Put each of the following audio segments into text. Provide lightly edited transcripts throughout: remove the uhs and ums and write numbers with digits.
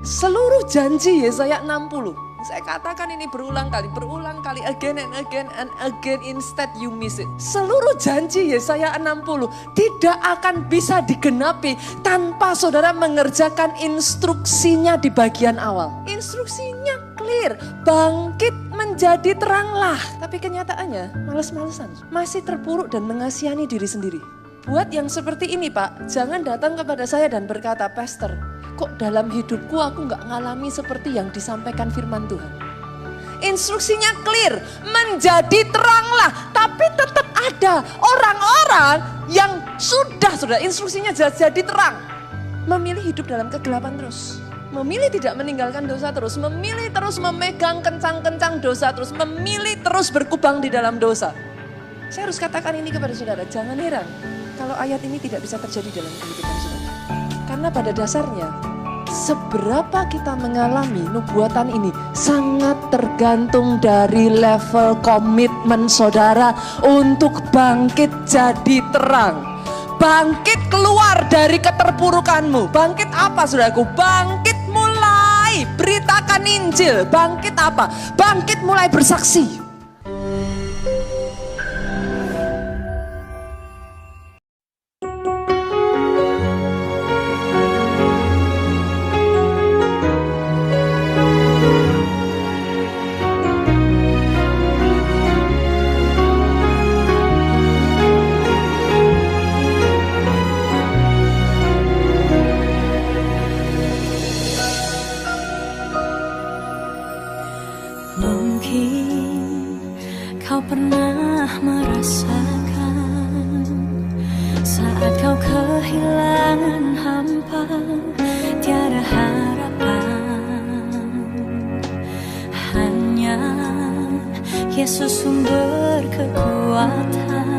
Seluruh janji Yesaya 60. Saya katakan ini berulang kali, again and again, instead you miss it. Seluruh janji Yesaya 60 tidak akan bisa digenapi tanpa saudara mengerjakan instruksinya di bagian awal. Instruksinya clear, bangkit menjadi teranglah. Tapi kenyataannya males-malesan, masih terpuruk dan mengasihani diri sendiri. Buat yang seperti ini Pak, jangan datang kepada saya dan berkata, Pastor, kok dalam hidupku aku gak ngalami seperti yang disampaikan firman Tuhan. Instruksinya clear, menjadi teranglah. Tapi tetap ada orang-orang yang sudah instruksinya jadi terang. Memilih hidup dalam kegelapan terus. Memilih tidak meninggalkan dosa terus. Memilih terus memegang kencang-kencang dosa terus. Memilih terus berkubang di dalam dosa. Saya harus katakan ini kepada saudara, jangan heran kalau ayat ini tidak bisa terjadi dalam kehidupan saudara. Karena pada dasarnya, seberapa kita mengalami nubuatan ini sangat tergantung dari level komitmen saudara untuk bangkit jadi terang. Bangkit keluar dari keterpurukanmu. Bangkit apa saudaraku? Bangkit mulai beritakan Injil. Bangkit apa? Bangkit mulai bersaksi. Kau pernah merasakan saat kau kehilangan hampa, tiada harapan. Hanya Yesus sumber kekuatan.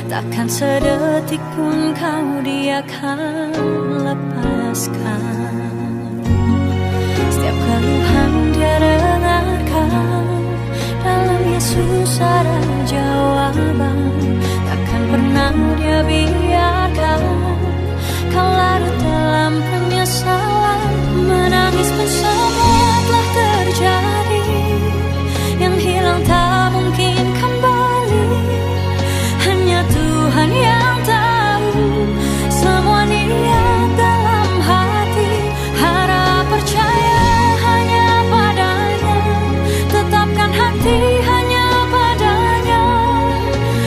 Takkan sedetik pun kau Dia akan lepaskan. Setiap keluhan Dia dengarkan, dalam Yesus ada jawaban. Takkan pernah Dia biarkan kau larut dalam penyesalan. Menangis pun semua telah terjadi, yang hilang tak mungkin kembali. Hanya Tuhan yang tahu semua niat dalam hati. Harap percaya hanya padanya, tetapkan hati hanya padanya.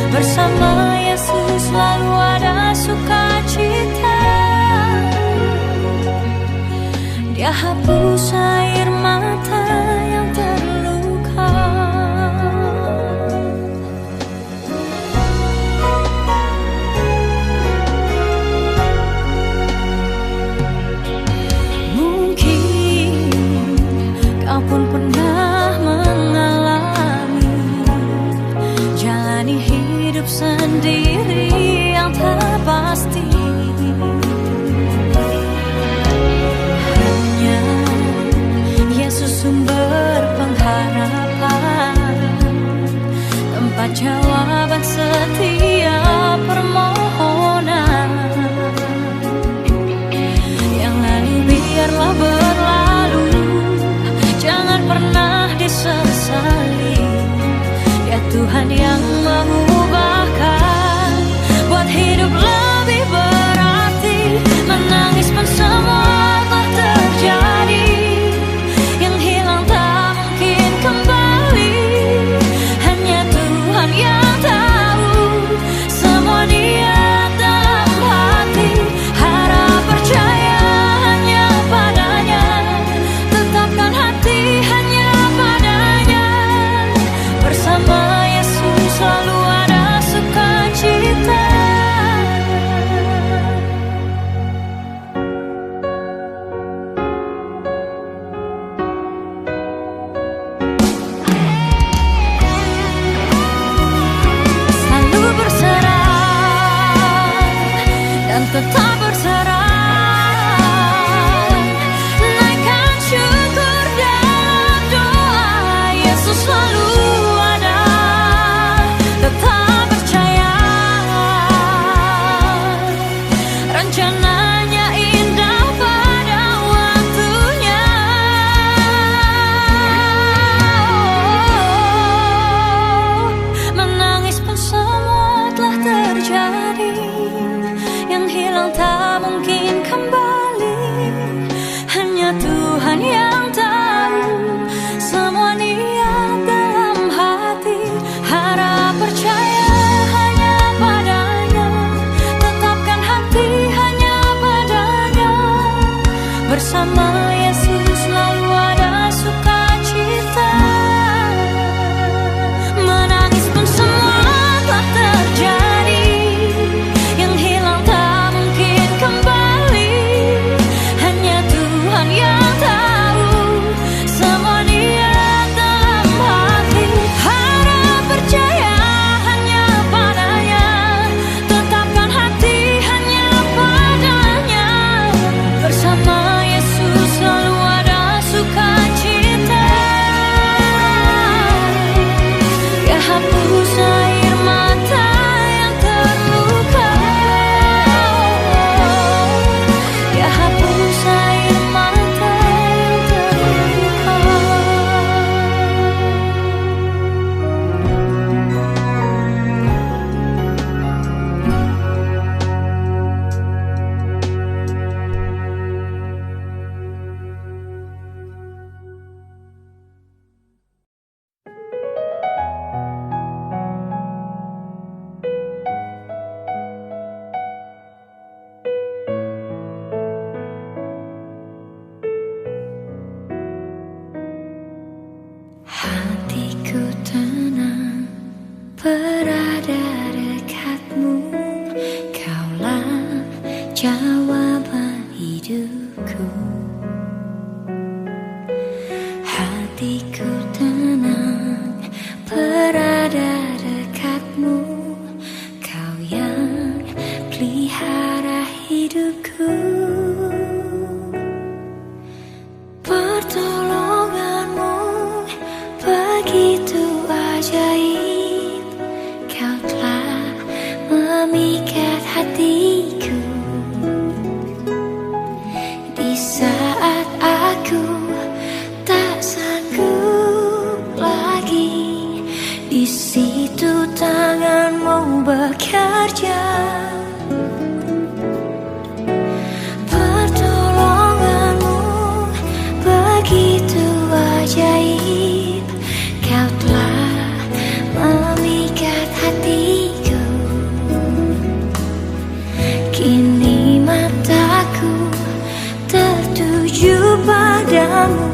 Bersama Yesus selalu ada sukacita. Dia hapus air mata yang terluka. Mungkin kau pun pernah mengalami jalani hidup sendiri yang tak pasti. Hanya Yesus sumber pengharapan, tempat jawaban setiap permohonan. Yang lalu biarlah berlalu, jangan pernah disesali. Ya Tuhan yang mengubahkan, buat hidup lebih berarti. Menangis pun semua telah terjadi, yang hilang tak mungkin kembali. Hanya Tuhan yang tahu semua niat dalam hati. Harap percaya hanya padanya, tetapkan hati hanya padanya. Bersama Yesus Bersama Yesus selalu ada sukacita. Menangis pun semua tak terjadi, yang hilang tak mungkin kembali. Hanya Tuhan yang tahu semua niat dalam hati. Harap percaya hanya padanya, tetapkan hati hanya padanya. Bersama Yesus selalu ada sukacita. Dia hapus air mata yang terluka. Dia hapus air mata yang terluka. Hatiku tenang berada dekatmu. Kaulah jawaban hidupku. Hatiku tenang berada dekatmu. Kau yang pelihara hidupku. Pertolonganmu begitu ajaib. Kau telah memikat hatiku. Di saat aku tak sanggup lagi, di situ tanganmu bekerja. Pertolonganmu begitu ajaib. Kau telah memikat hatiku. Kini mataku tertuju padamu.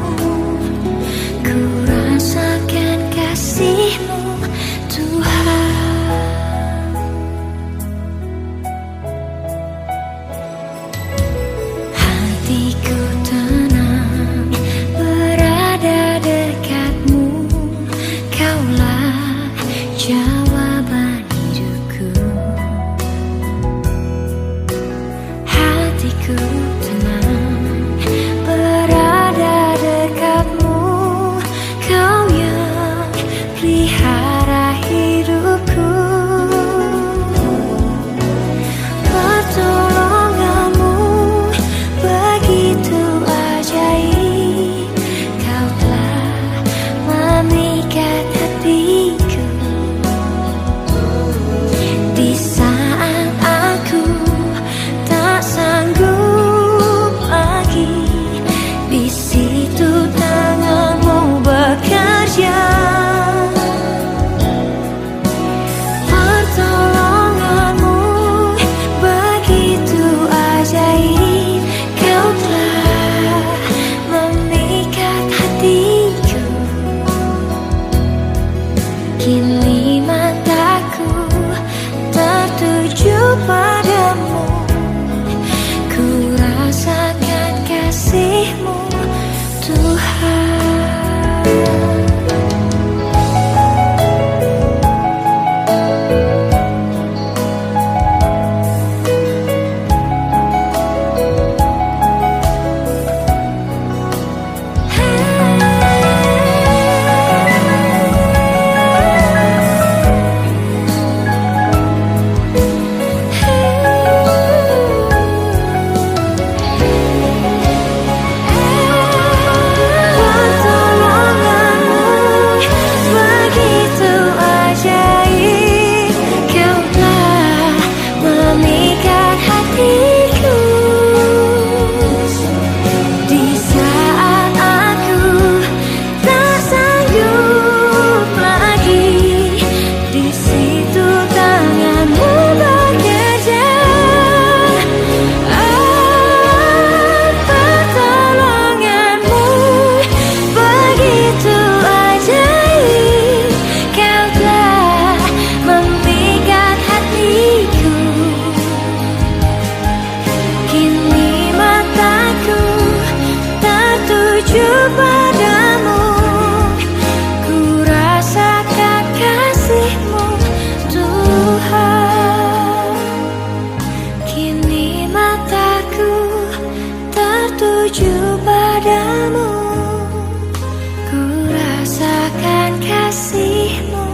Ku rasakan kasih-Mu, Tuhan. Hatiku tenang berada dekatmu. Kaulah jawaban hidupku. Hatiku tenang berada dekatmu. Kau yang pelihara hidupku. Pertolonganmu begitu ajaib. Kau telah memikat hatiku. Di saat aku tak sanggup lagi, di situ tanganmu bekerja. Pertolonganmu begitu ajaib. Kau telah memikat hatiku. Kini mataku tertuju padamu. Ku rasakan kasih-Mu, Tuhan. tertuju padamu. Ku rasakan kasih-Mu Tuhan. Kini mataku tertuju padamu. Ku rasakan kasih-Mu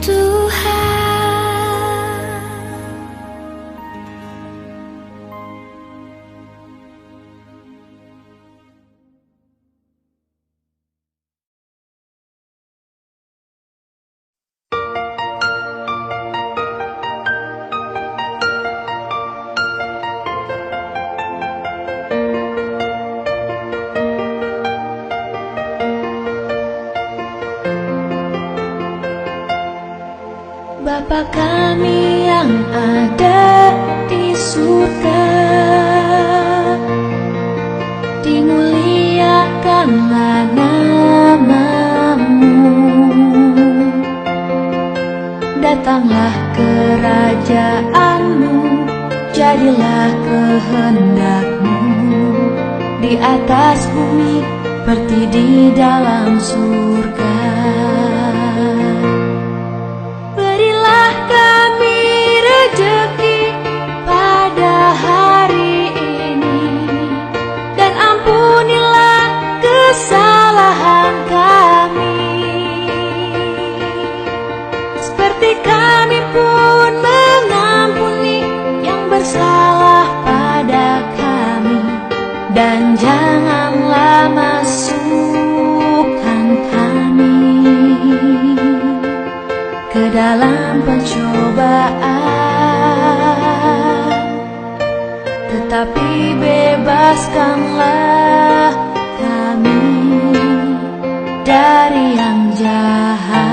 Tuhan. Bapa kami yang ada di surga, dimuliakanlah nama-Mu. Datanglah kerajaan-Mu, jadilah kehendak-Mu di atas bumi seperti di dalam surga. Berilah kami rejeki pada hari ini, dan ampunilah kesalahan kami, seperti kami pun mengampuni yang bersalah pada kami. Dan janganlah masukkan kami ke dalam pencobaan, tetapi bebaskanlah kami dari yang jahat.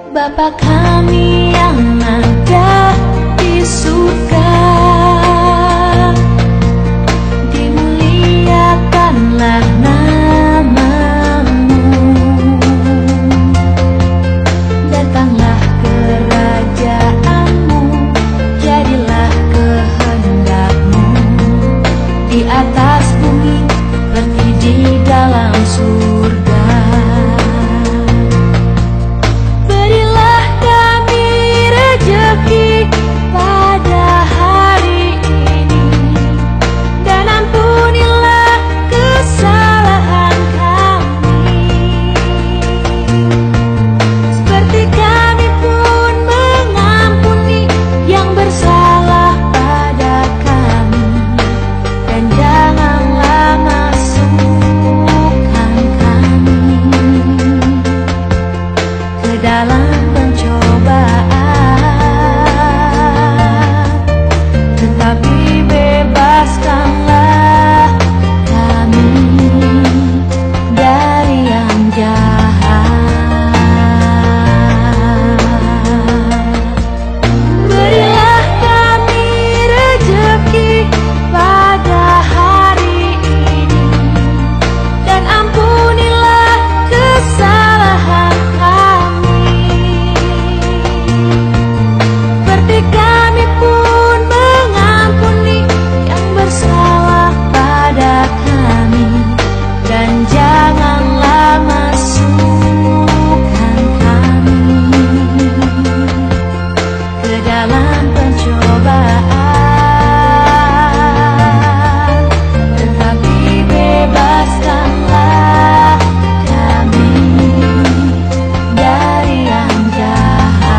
Bapa kami yang ada di surga, dimuliakanlah nama-Mu. Datanglah kerajaan-Mu, jadilah kehendak-Mu di atas bumi seperti di dalam surga. Pada hari ini, dan ampunilah kesalahan kami, seperti kami pun mengampuni yang bersalah pada kami. Dan janganlah masukkan kami ke dalam pencobaan, tetapi bebaskanlah kami dari yang jahat. Berilah kami rejeki pada hari ini, dan ampunilah kesalahan kami, seperti kami pun mengampuni yang bersalah pada kami. Dan janganlah masukkan kami ke dalam pencobaan, tetapi bebaskanlah kami dari yang jahat.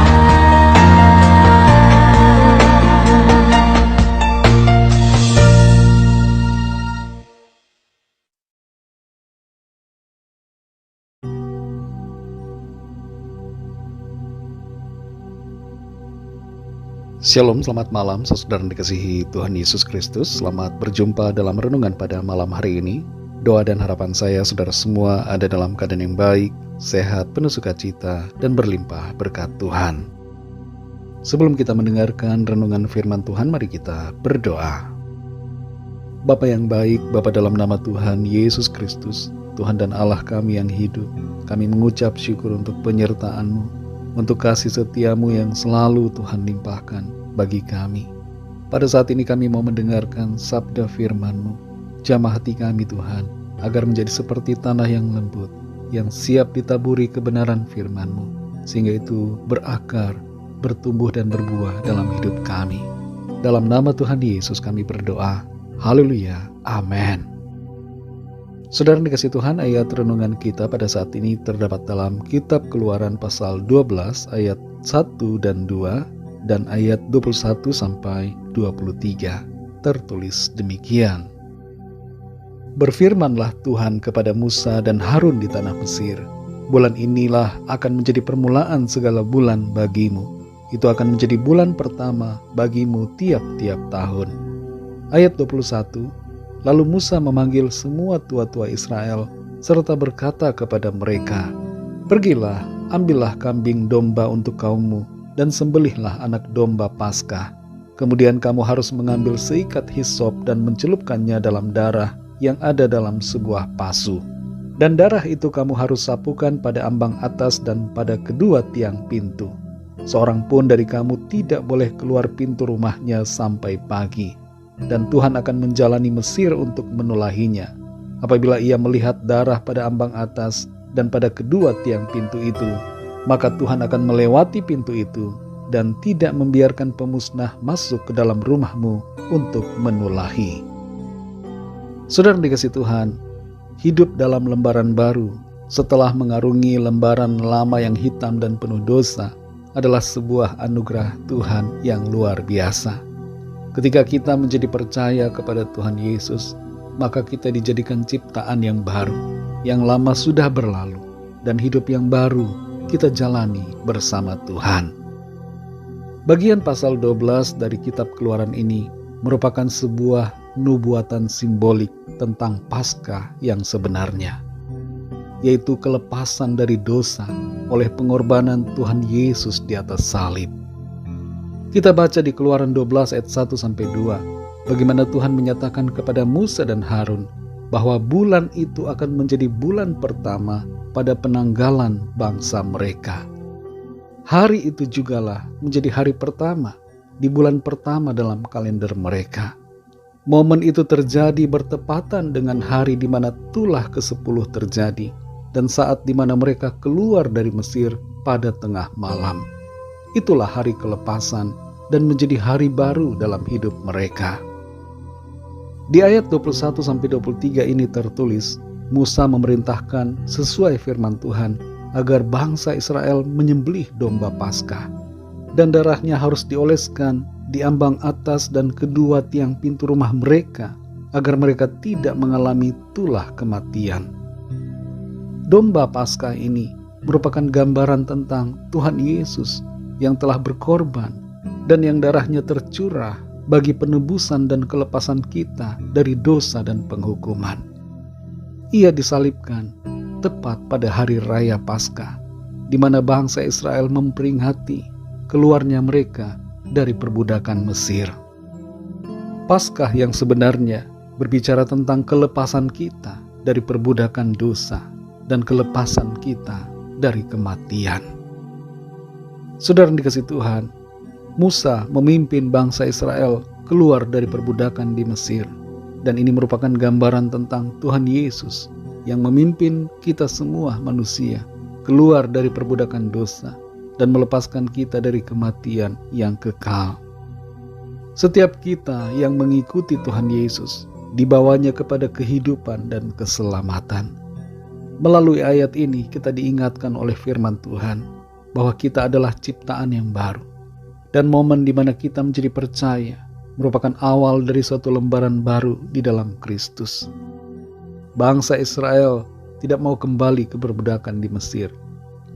Shalom, selamat malam saudara yang dikasihi Tuhan Yesus Kristus. Selamat berjumpa dalam renungan pada malam hari ini. Doa dan harapan saya saudara semua ada dalam keadaan yang baik, sehat, penuh sukacita, dan berlimpah berkat Tuhan. Sebelum kita mendengarkan renungan firman Tuhan, mari kita berdoa. Bapa yang baik, Bapa dalam nama Tuhan Yesus Kristus, Tuhan dan Allah kami yang hidup, kami mengucap syukur untuk penyertaan-Mu, untuk kasih setia-Mu yang selalu Tuhan limpahkan bagi kami. Pada saat ini kami mau mendengarkan sabda firman-Mu. Jamah hati kami Tuhan, agar menjadi seperti tanah yang lembut, yang siap ditaburi kebenaran firman-Mu, sehingga itu berakar, bertumbuh dan berbuah dalam hidup kami. Dalam nama Tuhan Yesus kami berdoa. Haleluya. Amin. Saudara dikasih Tuhan, ayat renungan kita pada saat ini terdapat dalam kitab Keluaran pasal 12 ayat 1 dan 2 dan ayat 21 sampai 23. Tertulis demikian. Berfirmanlah Tuhan kepada Musa dan Harun di tanah Mesir, bulan inilah akan menjadi permulaan segala bulan bagimu. Itu akan menjadi bulan pertama bagimu tiap-tiap tahun. Ayat 21, lalu Musa memanggil semua tua-tua Israel serta berkata kepada mereka, pergilah, ambillah kambing domba untuk kaummu dan sembelihlah anak domba Paskah. Kemudian kamu harus mengambil seikat hisop dan mencelupkannya dalam darah yang ada dalam sebuah pasu. Dan darah itu kamu harus sapukan pada ambang atas dan pada kedua tiang pintu. Seorang pun dari kamu tidak boleh keluar pintu rumahnya sampai pagi. Dan Tuhan akan menjalani Mesir untuk menulahinya. Apabila ia melihat darah pada ambang atas dan pada kedua tiang pintu itu, maka Tuhan akan melewati pintu itu dan tidak membiarkan pemusnah masuk ke dalam rumahmu untuk menulahi. Saudara dikasih Tuhan, hidup dalam lembaran baru setelah mengarungi lembaran lama yang hitam dan penuh dosa adalah sebuah anugerah Tuhan yang luar biasa. Ketika kita menjadi percaya kepada Tuhan Yesus, maka kita dijadikan ciptaan yang baru, yang lama sudah berlalu, dan hidup yang baru kita jalani bersama Tuhan. Bagian pasal 12 dari kitab Keluaran ini merupakan sebuah nubuatan simbolik tentang Paskah yang sebenarnya, yaitu kelepasan dari dosa oleh pengorbanan Tuhan Yesus di atas salib. Kita baca di Keluaran 12 ayat 1-2, bagaimana Tuhan menyatakan kepada Musa dan Harun bahwa bulan itu akan menjadi bulan pertama pada penanggalan bangsa mereka. Hari itu jugalah menjadi hari pertama di bulan pertama dalam kalender mereka. Momen itu terjadi bertepatan dengan hari di mana tulah ke-10 terjadi dan saat di mana mereka keluar dari Mesir pada tengah malam. Itulah hari kelepasan dan menjadi hari baru dalam hidup mereka. Di ayat 21-23 ini tertulis, Musa memerintahkan sesuai firman Tuhan agar bangsa Israel menyembelih domba Paskah, dan darahnya harus dioleskan di ambang atas dan kedua tiang pintu rumah mereka, agar mereka tidak mengalami tulah kematian. Domba Paskah ini merupakan gambaran tentang Tuhan Yesus yang telah berkorban dan yang darahnya tercurah bagi penebusan dan kelepasan kita dari dosa dan penghukuman. Ia disalibkan tepat pada hari raya Paskah, di mana bangsa Israel memperingati keluarnya mereka dari perbudakan Mesir. Paskah yang sebenarnya berbicara tentang kelepasan kita dari perbudakan dosa dan kelepasan kita dari kematian. Saudara dikasih Tuhan, Musa memimpin bangsa Israel keluar dari perbudakan di Mesir, dan ini merupakan gambaran tentang Tuhan Yesus yang memimpin kita semua manusia keluar dari perbudakan dosa dan melepaskan kita dari kematian yang kekal. Setiap kita yang mengikuti Tuhan Yesus dibawanya kepada kehidupan dan keselamatan. Melalui ayat ini kita diingatkan oleh firman Tuhan bahwa kita adalah ciptaan yang baru, dan momen di mana kita menjadi percaya merupakan awal dari suatu lembaran baru di dalam Kristus. Bangsa Israel tidak mau kembali ke perbudakan di Mesir,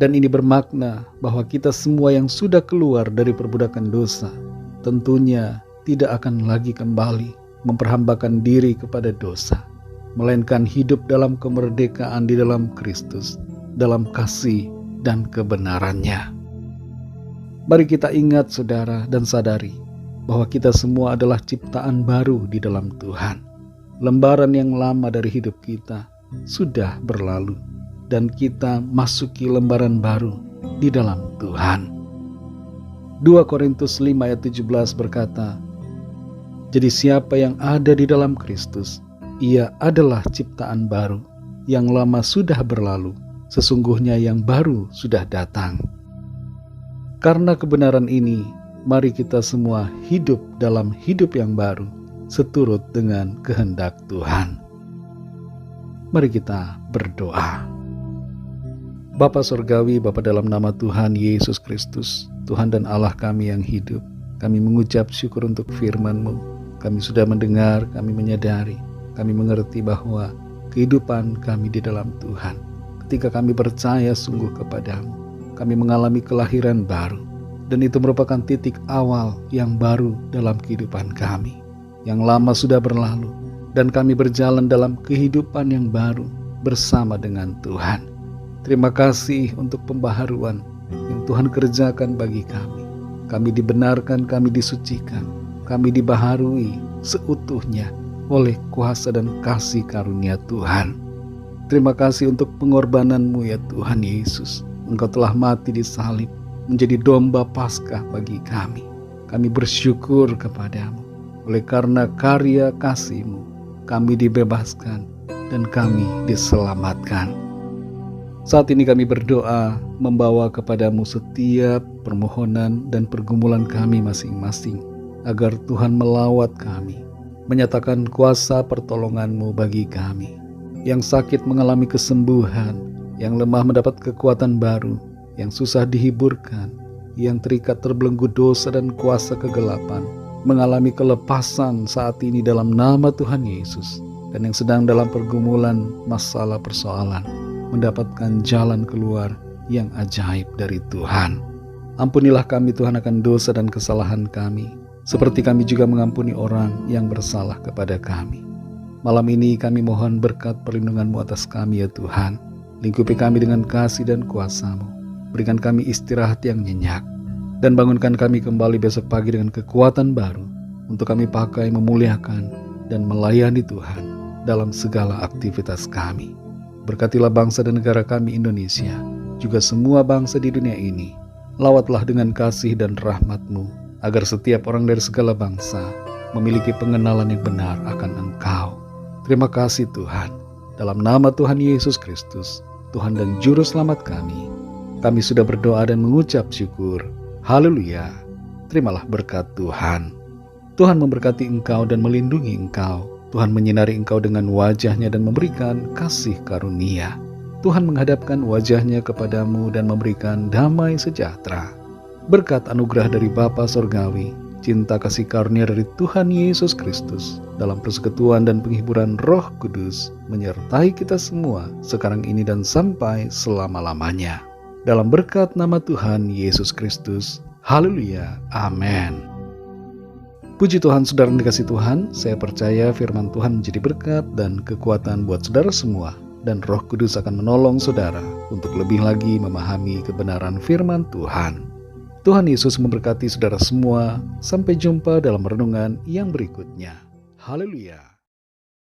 dan ini bermakna bahwa kita semua yang sudah keluar dari perbudakan dosa tentunya tidak akan lagi kembali memperhambakan diri kepada dosa, melainkan hidup dalam kemerdekaan di dalam Kristus, dalam kasih dan kebenarannya. Mari kita ingat saudara dan sadari bahwa kita semua adalah ciptaan baru di dalam Tuhan. Lembaran yang lama dari hidup kita sudah berlalu dan kita masuki lembaran baru di dalam Tuhan. 2 Korintus 5 ayat 17 berkata, "Jadi siapa yang ada di dalam Kristus, ia adalah ciptaan baru. Yang lama sudah berlalu, sesungguhnya yang baru sudah datang." Karena kebenaran ini, mari kita semua hidup dalam hidup yang baru, seturut dengan kehendak Tuhan. Mari kita berdoa. Bapa Surgawi, Bapa dalam nama Tuhan Yesus Kristus, Tuhan dan Allah kami yang hidup, kami mengucap syukur untuk firman-Mu. Kami sudah mendengar, kami menyadari, kami mengerti bahwa kehidupan kami di dalam Tuhan, ketika kami percaya sungguh kepadamu, kami mengalami kelahiran baru, dan itu merupakan titik awal yang baru dalam kehidupan kami. Yang lama sudah berlalu, dan kami berjalan dalam kehidupan yang baru bersama dengan Tuhan. Terima kasih untuk pembaharuan yang Tuhan kerjakan bagi kami. Kami dibenarkan, kami disucikan, kami dibaharui seutuhnya oleh kuasa dan kasih karunia Tuhan. Terima kasih untuk pengorbanan-Mu ya Tuhan Yesus. Engkau telah mati di salib, menjadi domba Paskah bagi kami. Kami bersyukur kepadamu. Oleh karena karya kasih-Mu, kami dibebaskan dan kami diselamatkan. Saat ini kami berdoa, membawa kepadamu setiap permohonan dan pergumulan kami masing-masing, agar Tuhan melawat kami, menyatakan kuasa pertolongan-Mu bagi kami. Yang sakit mengalami kesembuhan, yang lemah mendapat kekuatan baru, yang susah dihiburkan, yang terikat terbelenggu dosa dan kuasa kegelapan, mengalami kelepasan saat ini dalam nama Tuhan Yesus, dan yang sedang dalam pergumulan masalah persoalan, mendapatkan jalan keluar yang ajaib dari Tuhan. Ampunilah kami Tuhan akan dosa dan kesalahan kami, seperti kami juga mengampuni orang yang bersalah kepada kami. Malam ini kami mohon berkat perlindungan-Mu atas kami ya Tuhan. Lingkupi kami dengan kasih dan kuasa-Mu. Berikan kami istirahat yang nyenyak. Dan bangunkan kami kembali besok pagi dengan kekuatan baru, untuk kami pakai memuliakan dan melayani Tuhan dalam segala aktivitas kami. Berkatilah bangsa dan negara kami Indonesia, juga semua bangsa di dunia ini. Lawatlah dengan kasih dan rahmat-Mu, agar setiap orang dari segala bangsa memiliki pengenalan yang benar akan Engkau. Terima kasih Tuhan. Dalam nama Tuhan Yesus Kristus, Tuhan dan Juru Selamat kami sudah berdoa dan mengucap syukur. Haleluya. Terimalah berkat Tuhan. Tuhan memberkati engkau dan melindungi engkau. Tuhan menyinari engkau dengan wajah-Nya dan memberikan kasih karunia. Tuhan menghadapkan wajah-Nya kepadamu dan memberikan damai sejahtera. Berkat anugerah dari Bapa Surgawi, cinta kasih karunia dari Tuhan Yesus Kristus, dalam persekutuan dan penghiburan Roh Kudus, menyertai kita semua sekarang ini dan sampai selama-lamanya. Dalam berkat nama Tuhan Yesus Kristus. Haleluya. Amin. Puji Tuhan, saudara yang dikasihi Tuhan, saya percaya firman Tuhan menjadi berkat dan kekuatan buat saudara semua, dan Roh Kudus akan menolong saudara untuk lebih lagi memahami kebenaran firman Tuhan. Tuhan Yesus memberkati saudara semua. Sampai jumpa dalam renungan yang berikutnya. Haleluya.